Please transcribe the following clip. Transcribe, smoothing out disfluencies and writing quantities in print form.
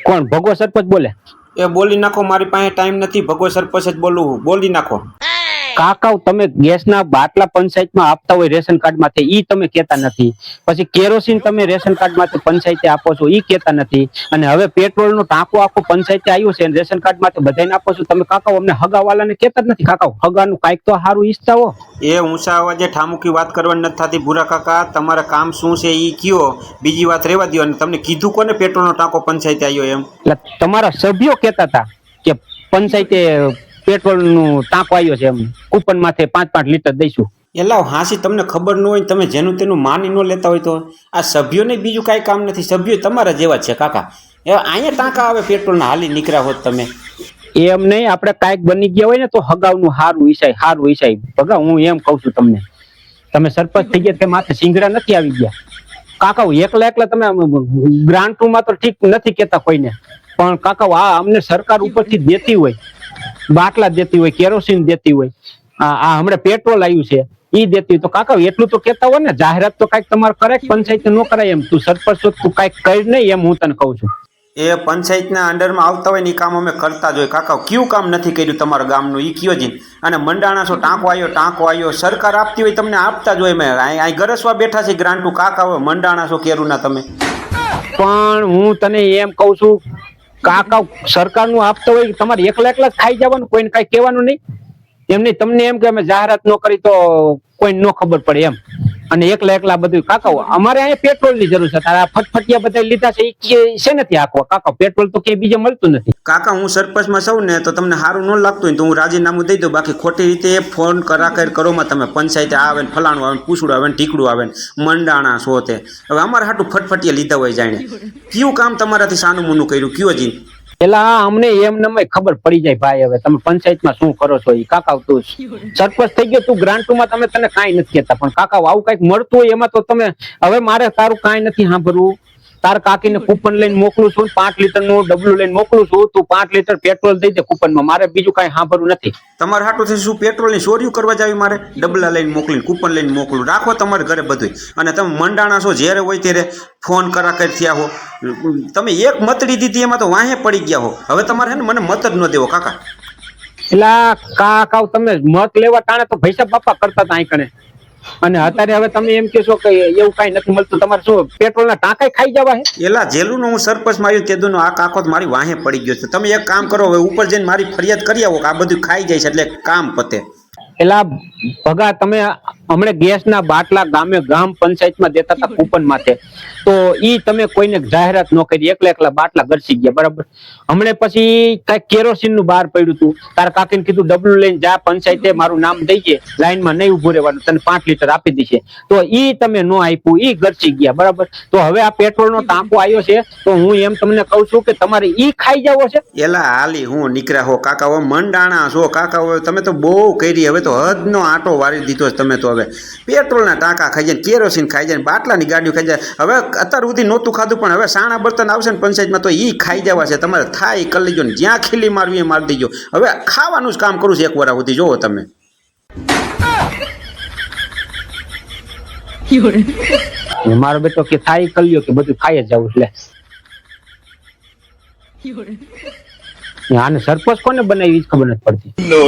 કોણ ભગવો સરપંચ બોલે? એ બોલી નાખો, મારી પાસે ટાઈમ નથી. ભગવો સરપંચ જ બોલું, બોલી નાખો. કાકા તમે ગેસના બાટલા પંચાયતમાં આપતા હોય રેશન કાર્ડ માંથી, ઈ તમે કેતા નથી. પછી કેરોસીન તમે રેશન કાર્ડ માંથી પંચાયતે આપો છો, ઈ કેતા નથી. અને હવે પેટ્રોલ નો ટાંકો આખો પંચાયતે આવ્યું છે, રેશન કાર્ડ માંથી બધાને આપો છો તમે. કાકા અમને હગાવાલાને કેતા જ નથી. કાકા હગાનું કાંઈક તો સારું ઈચ્છતા હો. એ ઊંચા અવાજે ઠામુકી વાત કરવાની નથી થતી. ભૂરા કાકા, તમારે કામ શું છે ઈ કયો, બીજી વાત રહેવા દો. અને તમને કીધું કોને પેટ્રોલનો ટાંકો પંચાયતે આવ્યો એમ? એટલે તમારા સભ્યો કેતા હતા કે પંચાયતે પેટ્રોલ નું ટાંકો આવ્યો છે, એમ કૂપન માથે 5-5 લીટર દઈશું. એલા હાસી, તમને ખબર ન હોય, તમે જેનું તેનું માની ન લેતા હોય તો આ સભ્યોને બીજું કાંઈ કામ નથી. સભ્યો તમારા જેવા છે કાકા. એ અહીંયા ટાંકા આવે પેટ્રોલના, હાલી નીકળ્યા હોત તમે. એમ નહીં, આપણે કાંઈક બની ગયા હોય ને તો હગાવનું સારું ઈસાય. ભગા હું એમ કઉ છું તમને, તમે સરપંચ થઈ ગયા, માથે સિંગડા નથી આવી ગયા. કાકા એકલા તમે ગ્રાન્ટમાં તો ઠીક નથી કેતા કોઈને, પણ કાકા આ અમને સરકાર ઉપરથી દેતી હોય, બાટલા દેતી હોય, કેરોસીન દેતી હોય, આ હમણાં પેટ્રોલ આવ્યું છે ઈ દેતી હોય, તો કાકા એટલું તો કેતા હોય ને. જાહેરાત તો કાંઈક તમારે કરે, પંચાયત ન કરાય એમ. તું સરપંચ છો, તું કાંઈક કરી નહીં એમ હું તને કઉ છું. એ પંચાયતના અંડરમાં આવતા હોય ને એ કામ અમે કરતા જ હોય કાકા. કયું કામ નથી કર્યું તમારા ગામનું ઈ કયો જી. અને મંડાણા છો, ટાંકો આવ્યો, સરકાર આપતી હોય તમને આપતા જ હોય. મેં અહીં ગરસવા બેઠા છે ગ્રાન્ટુ કાકા. હવે મંડાણા છો કેરુના તમે. પણ હું તને એમ કઉ છું કાકા, સરકારનું આપતો હોય, તમારે એકલા જ ખાઈ જવાનું, કોઈને કઈ કહેવાનું નહીં. એમ નહીં, તમને એમ કે અમે જાહેરાત ન કરી તો કોઈને ન ખબર પડે એમ. અને એકલા બધું કાકા, અમારે અહીંયા પેટ્રોલ ની જરૂર છે. તારા ફટફટિયા બધા લીધા છે એ છે નથી આખવા કાકા. પેટ્રોલ તો ક્યાંય બીજે મળતું નથી. કાકા હું સરપંચમાં સૌ ને તો તમને સારું ન લાગતું હોય તો હું રાજીનામું દઈ દઉં. બાકી ખોટી રીતે ફોન કરોમાં તમે પંચાયતે આવે ને ફલાણું આવે ને પૂછડું આવે ને ઢીકડું આવે ને મંડાણા છો તે. હવે અમારે હાટું ફટફટિયા લીધા હોય જાણે. કયું કામ તમારાથી સાનું મુનું કર્યું કયો જી? પેલા અમને એમ નમે ખબર પડી જાય ભાઈ, હવે તમે પંચાયતમાં શું કરો છો. કાકા તું સરપંચ થઈ ગયો, તું ગ્રાન્ટમાં તમે તને કાંઈ નથી કહેતા, પણ કાકા આવું કઈક મળતું હોય એમાં તો તમે. હવે મારે તારું કાંઈ નથી સાંભળવું. તાર કાકીને કૂપન લઈને મોકલું છું, 5 લીટરનું ડબલું લઈને મોકલું છું. તું 5 લીટર પેટ્રોલ દઈ દે કૂપનમાં. મારે બીજું કાંઈ સાંભળવું નથી. તમારે હાટું થી શું પેટ્રોલની ચોરીઓ કરવા જાવી? મારે ડબલા લઈને મોકલીને કૂપન લઈને મોકલું? રાખો તમારે ઘરે બધું. અને તમે મંડાણા છો, જ્યારે હોય ત્યારે ફોન કરાકર થયા હો. તમે એક મતડી દીધી એમાં તો વાહે પડી ગયા હો. હવે તમારે હે ને મને મત જ ન દેવો કાકા. એટલે કાકા તમે મત લેવા ટાણે તો પૈસા બાપા કરતા હતા અહીં કણે, અને અત્યારે હવે તમે એમ કહેશો કે એવું કઈ નથી મળતું. તમારે શું પેટ્રોલ ના ટાંકા ખાઈ જવા હે? એલા જેલું નું હું સરપંચ માં આવ્યું તેદું આ કાકો મારી વાહે પડી ગયો છે. તમે એક કામ કરો, હવે ઉપર જઈને મારી ફરિયાદ કરી આવો કે આ બધું ખાઈ જાય છે, એટલે કામ પતે. એલા ભગા તમે હમણે ગેસના બાટલા ગામ પંચાયતમાં દેતા હતા કૂપન માટે, તો ઈ તમે કોઈને જાહેરાત ન કરી, એકલા બાટલા ગરસી ગયા બરાબર. હમણે પછી કઈ કેરોસીન નું બહાર પડ્યું હતું. તારા કાકીને કીધું ડબલું લઈને જા પંચાયતે, મારું નામ દઈએ, લાઈનમાં નહીં ઉભું રહેવાનું, તને 5 લીટર આપી દેશે. તો ઈ તમે ન આપ્યું, ઈ ગરસી ગયા બરાબર. તો હવે આ પેટ્રોલ નો ટાંકો આવ્યો છે, તો હું એમ તમને કઉ છું કે તમારે ઈ ખાઈ જવો છે. એલા હાલી હું નીકળ્યા હો કાકા. હવે મંડાણા છો કાકા. હવે તમે તો બહુ કરી. હવે તો હદ નો આટો વારી દીધો તમે તો. હવે પેટ્રોલના ટાંકા ખાઈ જાય, કેરોસીન ખાઈ જાય, બાટલાની ગાડીઓ ખાઈ જાય. હવે અત્યાર સુધી નહોતું ખાધું, પણ હવે સાણા બર્તન આવશે ને પંચાયતમાં તો ઈ ખાઈ જવા છે. તમારે થાય કરી લેજો ને, જ્યાં ખીલી મારવી એ મારી દેજો. હવે ખાવાનું જ કામ કરું છું 1 વર્ષ સુધી. જોવો તમે. મારો બેટો કે થાય કલ્યો કે બધું ખાઈ જ જવું. એટલે આને સરપંચ કોને બનાવી ખબર નથી પડતી. No.